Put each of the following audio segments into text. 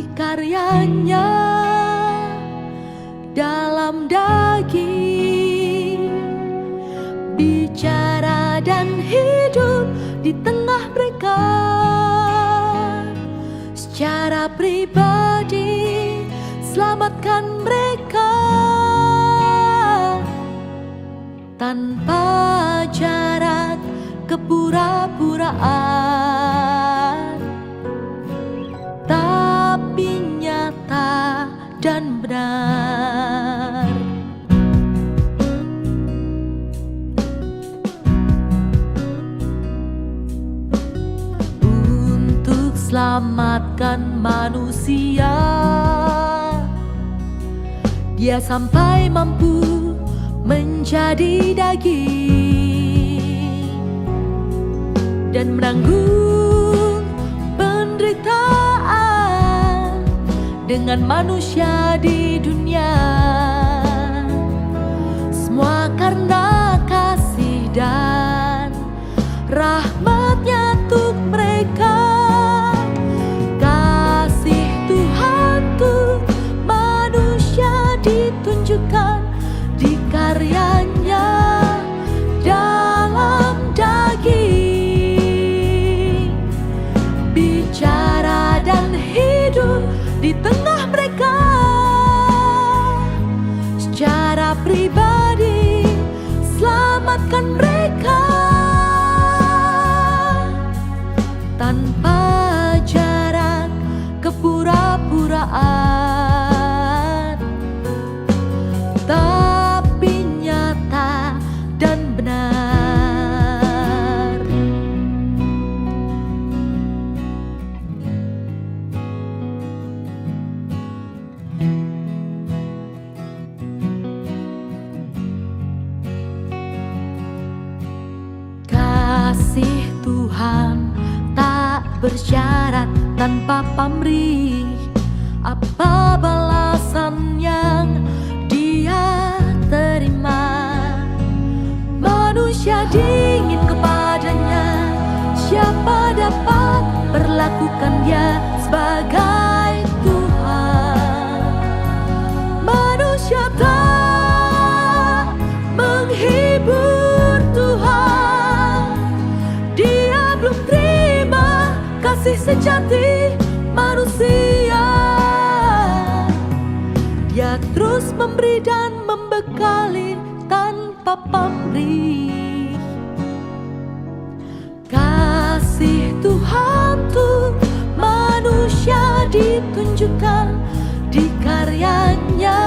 di karyanya dalam daging, bicara dan hidup di tengah mereka. Secara pribadi selamatkan mereka tanpa jarak kepura-puraan, tapi nyata dan benar. Untuk selamatkan manusia, Dia sampai mampu menjadi daging dan menanggung penderitaan dengan manusia di dunia. Semua karena kasih dan rahmat-Nya untuk mereka. Kasih Tuhan untuk manusia ditunjukkan di karyanya dalam daging, bicara dan hidup di tengah mereka. Secara pribadi selamatkan mereka tanpa jarak kepura-puraan, tapi nyata dan benar. Kasih Tuhan tak bersyarat tanpa pamrih. Apa balasan yang Dia terima? Manusia dingin kepadanya, siapa dapat perlakukan Dia sebagai Tuhan? Manusia tak menghibur Tuhan, Dia belum terima kasih sejati manusia. Dia terus memberi dan membekali tanpa pamrih. Kasih Tuhan untuk manusia ditunjukkan di karyanya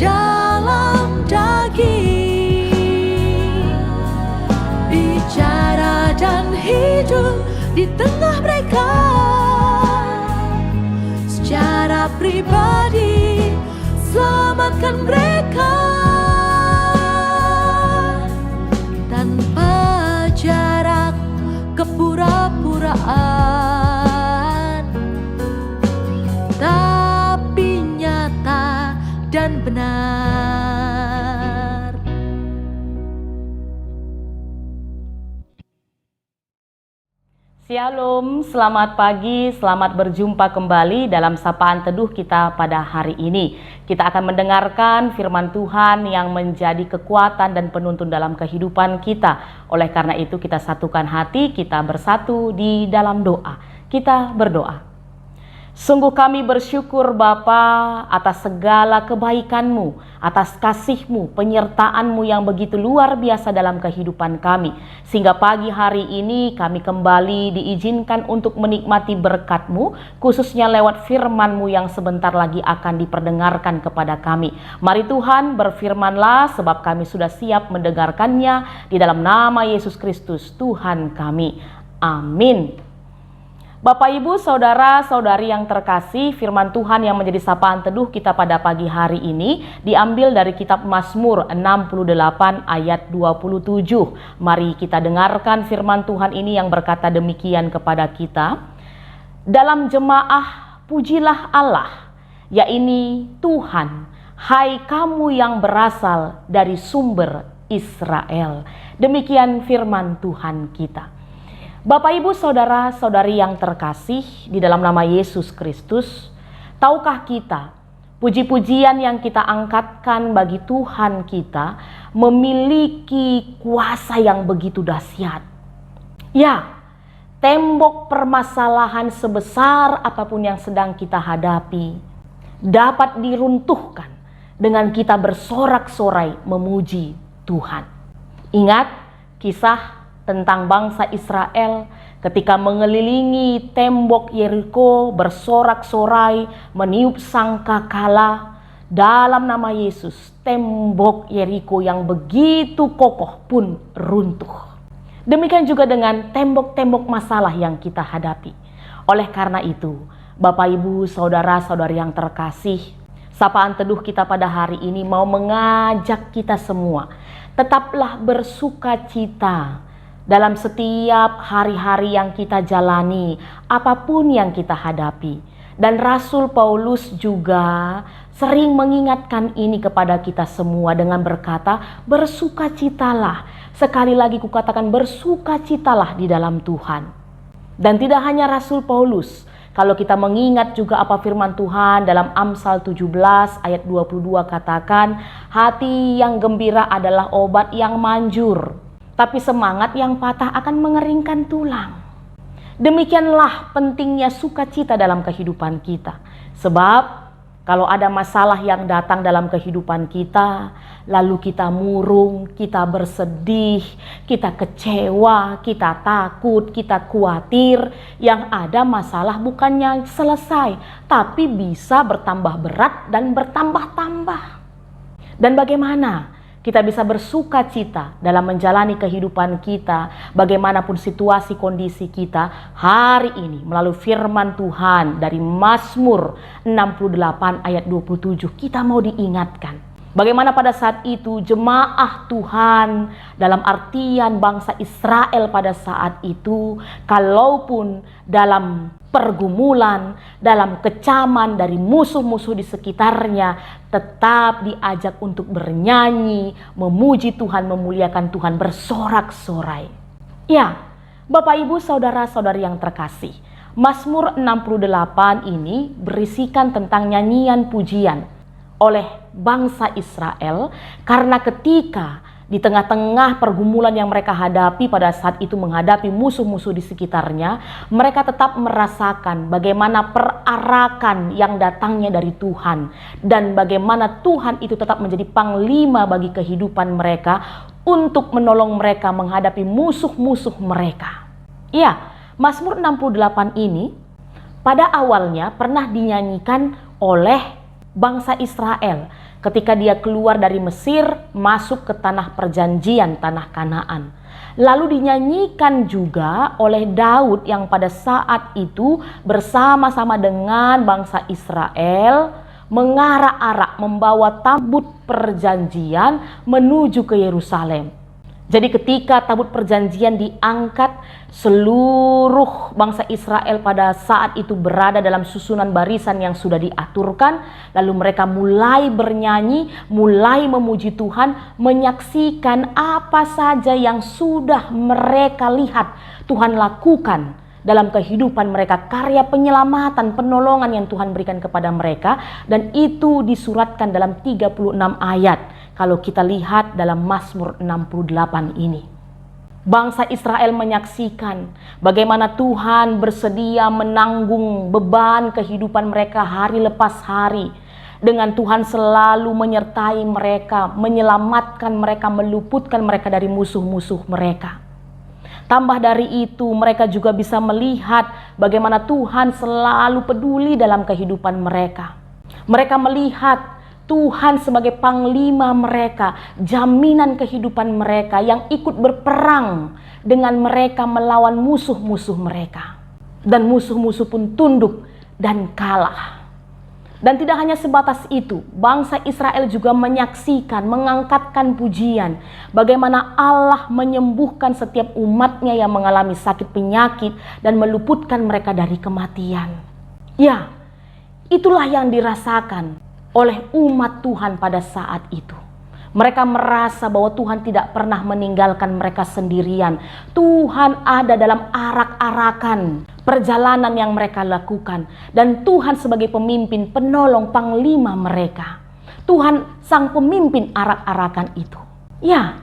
dalam daging, bicara dan hidup di tengah mereka. Secara pribadi selamatkan mereka tanpa jarak kepura-puraan, tapi nyata dan benar. Shalom, selamat pagi, selamat berjumpa kembali dalam Sapaan Teduh kita pada hari ini. Kita akan mendengarkan firman Tuhan yang menjadi kekuatan dan penuntun dalam kehidupan kita. Oleh karena itu kita satukan hati, kita bersatu di dalam doa. Kita berdoa. Sungguh kami bersyukur Bapa atas segala kebaikan-Mu, atas kasih-Mu, penyertaan-Mu yang begitu luar biasa dalam kehidupan kami. Sehingga pagi hari ini kami kembali diizinkan untuk menikmati berkat-Mu, khususnya lewat firman-Mu yang sebentar lagi akan diperdengarkan kepada kami. Mari Tuhan berfirman-Lah sebab kami sudah siap mendengarkannya di dalam nama Yesus Kristus Tuhan kami. Amin. Bapak, Ibu, Saudara-saudari yang terkasih, firman Tuhan yang menjadi sapaan teduh kita pada pagi hari ini diambil dari kitab Mazmur 68 ayat 27. Mari kita dengarkan firman Tuhan ini yang berkata demikian kepada kita. Dalam jemaah pujilah Allah, yakni Tuhan, hai kamu yang berasal dari sumber Israel. Demikian firman Tuhan kita. Bapak, Ibu, Saudara-saudari yang terkasih di dalam nama Yesus Kristus, tahukah kita puji-pujian yang kita angkatkan bagi Tuhan kita memiliki kuasa yang begitu dahsyat? Ya, tembok permasalahan sebesar apapun yang sedang kita hadapi dapat diruntuhkan dengan kita bersorak-sorai memuji Tuhan. Ingat kisah tentang bangsa Israel ketika mengelilingi tembok Yeriko bersorak-sorai meniup sangkakala. Dalam nama Yesus, tembok Yeriko yang begitu kokoh pun runtuh. Demikian juga dengan tembok-tembok masalah yang kita hadapi. Oleh karena itu, Bapak, Ibu, Saudara-saudari yang terkasih, sapaan teduh kita pada hari ini mau mengajak kita semua, tetaplah bersukacita dalam setiap hari-hari yang kita jalani, apapun yang kita hadapi. Dan Rasul Paulus juga sering mengingatkan ini kepada kita semua dengan berkata, bersukacitalah. Sekali lagi kukatakan, bersukacitalah di dalam Tuhan. Dan tidak hanya Rasul Paulus, kalau kita mengingat juga apa firman Tuhan dalam Amsal 17 ayat 22 katakan, hati yang gembira adalah obat yang manjur, tapi semangat yang patah akan mengeringkan tulang. Demikianlah pentingnya sukacita dalam kehidupan kita. Sebab kalau ada masalah yang datang dalam kehidupan kita, lalu kita murung, kita bersedih, kita kecewa, kita takut, kita khawatir, yang ada masalah bukannya selesai, tapi bisa bertambah berat dan bertambah-tambah. Dan bagaimana kita bisa bersukacita dalam menjalani kehidupan kita, bagaimanapun situasi kondisi kita hari ini melalui firman Tuhan dari Mazmur 68 ayat 27. Kita mau diingatkan bagaimana pada saat itu jemaah Tuhan dalam artian bangsa Israel pada saat itu, kalaupun dalam pergumulan, dalam kecaman dari musuh-musuh di sekitarnya, tetap diajak untuk bernyanyi, memuji Tuhan, memuliakan Tuhan, bersorak-sorai. Ya, Bapak, Ibu, Saudara-saudari yang terkasih, Mazmur 68 ini berisikan tentang nyanyian pujian oleh bangsa Israel, karena ketika di tengah-tengah pergumulan yang mereka hadapi pada saat itu menghadapi musuh-musuh di sekitarnya, mereka tetap merasakan bagaimana perarakan yang datangnya dari Tuhan, dan bagaimana Tuhan itu tetap menjadi panglima bagi kehidupan mereka untuk menolong mereka menghadapi musuh-musuh mereka. Ya, Mazmur 68 ini pada awalnya pernah dinyanyikan oleh bangsa Israel ketika dia keluar dari Mesir masuk ke tanah perjanjian, tanah Kanaan. Lalu dinyanyikan juga oleh Daud yang pada saat itu bersama-sama dengan bangsa Israel mengarak-arak membawa tabut perjanjian menuju ke Yerusalem. Jadi ketika tabut perjanjian diangkat, seluruh bangsa Israel pada saat itu berada dalam susunan barisan yang sudah diaturkan. Lalu mereka mulai bernyanyi, mulai memuji Tuhan, menyaksikan apa saja yang sudah mereka lihat Tuhan lakukan dalam kehidupan mereka, karya penyelamatan, penolongan yang Tuhan berikan kepada mereka. Dan itu disuratkan dalam 36 ayat kalau kita lihat dalam Mazmur 68 ini. Bangsa Israel menyaksikan bagaimana Tuhan bersedia menanggung beban kehidupan mereka hari lepas hari. Dengan Tuhan selalu menyertai mereka, menyelamatkan mereka, meluputkan mereka dari musuh-musuh mereka. Tambah dari itu, mereka juga bisa melihat bagaimana Tuhan selalu peduli dalam kehidupan mereka. Mereka melihat Tuhan sebagai panglima mereka, jaminan kehidupan mereka yang ikut berperang dengan mereka melawan musuh-musuh mereka. Dan musuh-musuh pun tunduk dan kalah. Dan tidak hanya sebatas itu, bangsa Israel juga menyaksikan, mengangkatkan pujian bagaimana Allah menyembuhkan setiap umatnya yang mengalami sakit penyakit dan meluputkan mereka dari kematian. Ya, itulah yang dirasakan oleh umat Tuhan pada saat itu. Mereka merasa bahwa Tuhan tidak pernah meninggalkan mereka sendirian. Tuhan ada dalam arak-arakan perjalanan yang mereka lakukan. Dan Tuhan sebagai pemimpin, penolong, panglima mereka. Tuhan sang pemimpin arak-arakan itu. Ya,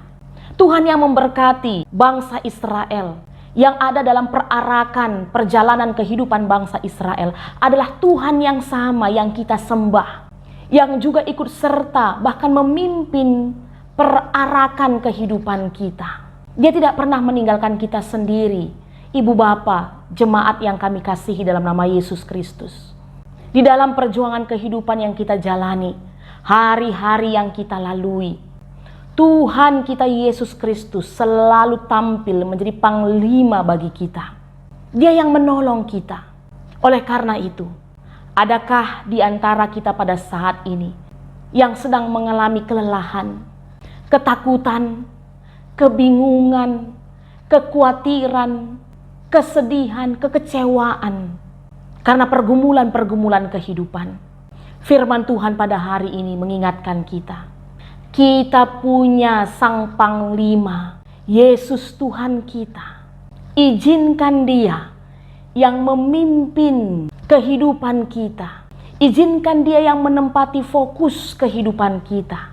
Tuhan yang memberkati bangsa Israel. Yang ada dalam perarakan perjalanan kehidupan bangsa Israel adalah Tuhan yang sama yang kita sembah. Yang juga ikut serta bahkan memimpin perarakan kehidupan kita. Dia tidak pernah meninggalkan kita sendiri. Ibu bapa, jemaat yang kami kasihi dalam nama Yesus Kristus. Di dalam perjuangan kehidupan yang kita jalani, hari-hari yang kita lalui, Tuhan kita Yesus Kristus selalu tampil menjadi panglima bagi kita. Dia yang menolong kita. Oleh karena itu, adakah di antara kita pada saat ini yang sedang mengalami kelelahan, ketakutan, kebingungan, kekhawatiran, kesedihan, kekecewaan karena pergumulan-pergumulan kehidupan? Firman Tuhan pada hari ini mengingatkan kita. Kita punya Sang Panglima, Yesus Tuhan kita. Izinkan Dia yang memimpin kehidupan kita. Izinkan Dia yang menempati fokus kehidupan kita.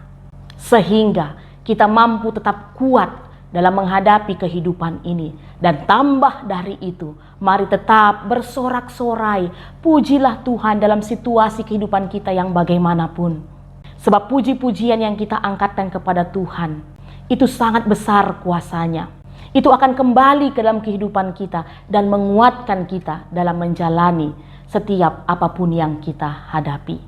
Sehingga kita mampu tetap kuat dalam menghadapi kehidupan ini. Dan tambah dari itu, mari tetap bersorak-sorai. Pujilah Tuhan dalam situasi kehidupan kita yang bagaimanapun. Sebab puji-pujian yang kita angkatkan kepada Tuhan, itu sangat besar kuasanya. Itu akan kembali ke dalam kehidupan kita dan menguatkan kita dalam menjalani setiap apapun yang kita hadapi.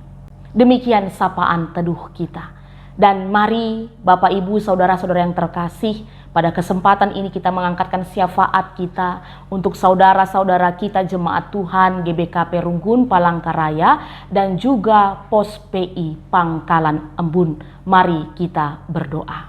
Demikian sapaan teduh kita. Dan mari Bapak Ibu saudara-saudara yang terkasih, pada kesempatan ini kita mengangkatkan syafaat kita untuk saudara-saudara kita jemaat Tuhan GBKP Runggun Palangkaraya dan juga Pos PI Pangkalan Embun. Mari kita berdoa.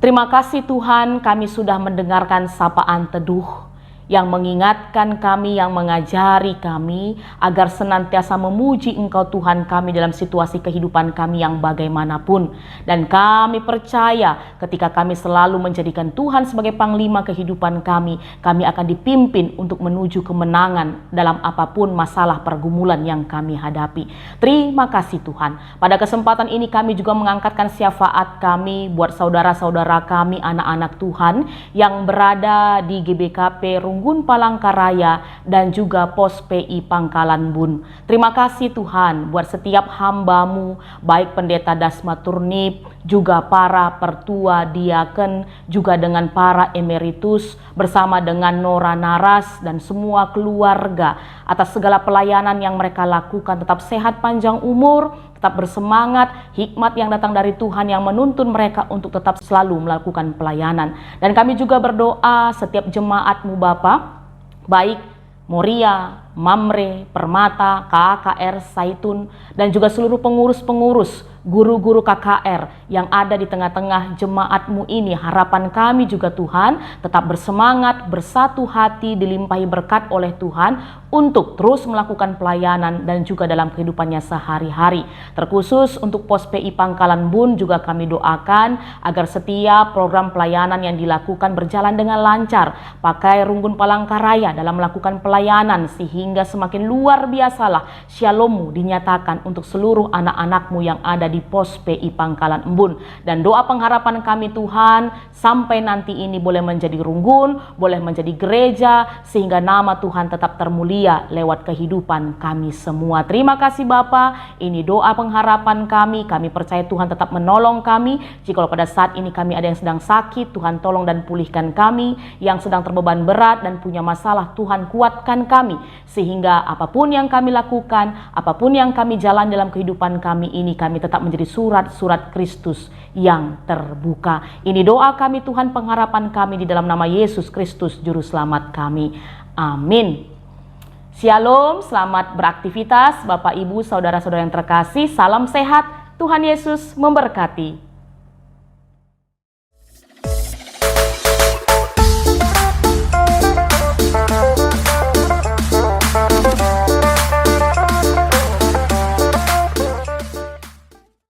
Terima kasih Tuhan, kami sudah mendengarkan sapaan teduh yang mengingatkan kami, yang mengajari kami agar senantiasa memuji Engkau Tuhan kami dalam situasi kehidupan kami yang bagaimanapun. Dan kami percaya ketika kami selalu menjadikan Tuhan sebagai panglima kehidupan kami akan dipimpin untuk menuju kemenangan dalam apapun masalah pergumulan yang kami hadapi. Terima kasih Tuhan. Pada kesempatan ini kami juga mengangkatkan syafaat kami buat saudara-saudara kami, anak-anak Tuhan yang berada di GBKP Runggun Palangkaraya dan juga Pos PI Pangkalan Bun. Terima kasih Tuhan buat setiap hamba-Mu, baik Pendeta Dasma Turnip, juga para pertua diaken, juga dengan para emeritus, bersama dengan Nora Naras dan semua keluarga atas segala pelayanan yang mereka lakukan. Tetap sehat, panjang umur, tetap bersemangat, hikmat yang datang dari Tuhan yang menuntun mereka untuk tetap selalu melakukan pelayanan. Dan kami juga berdoa setiap jemaat-Mu Bapa, baik Moria, Mamre, Permata, KKR, Saitun, dan juga seluruh pengurus-pengurus, guru-guru KKR yang ada di tengah-tengah jemaat-Mu ini. Harapan kami juga Tuhan tetap bersemangat, bersatu hati, dilimpahi berkat oleh Tuhan untuk terus melakukan pelayanan dan juga dalam kehidupannya sehari-hari. Terkhusus untuk Pos PI Pangkalan Bun juga kami doakan agar setiap program pelayanan yang dilakukan berjalan dengan lancar. Pakai Runggun Palangkaraya dalam melakukan pelayanan sehingga semakin luar biasalah Shalom-Mu dinyatakan untuk seluruh anak-anak-Mu yang ada di Pos PI Pangkalan Embun. Dan doa pengharapan kami Tuhan, sampai nanti ini boleh menjadi Runggun, boleh menjadi gereja, sehingga nama Tuhan tetap termulia lewat kehidupan kami semua. Terima kasih Bapa, ini doa pengharapan kami percaya Tuhan tetap menolong kami. Jika pada saat ini kami ada yang sedang sakit, Tuhan tolong dan pulihkan kami. Yang sedang terbeban berat dan punya masalah, Tuhan kuatkan kami. Sehingga apapun yang kami lakukan, apapun yang kami jalan dalam kehidupan kami ini, kami tetap menjadi surat-surat Kristus yang terbuka. Ini doa kami Tuhan, pengharapan kami di dalam nama Yesus Kristus Juru Selamat kami. Amin. Shalom, selamat beraktivitas Bapak Ibu saudara-saudara yang terkasih. Salam sehat, Tuhan Yesus memberkati.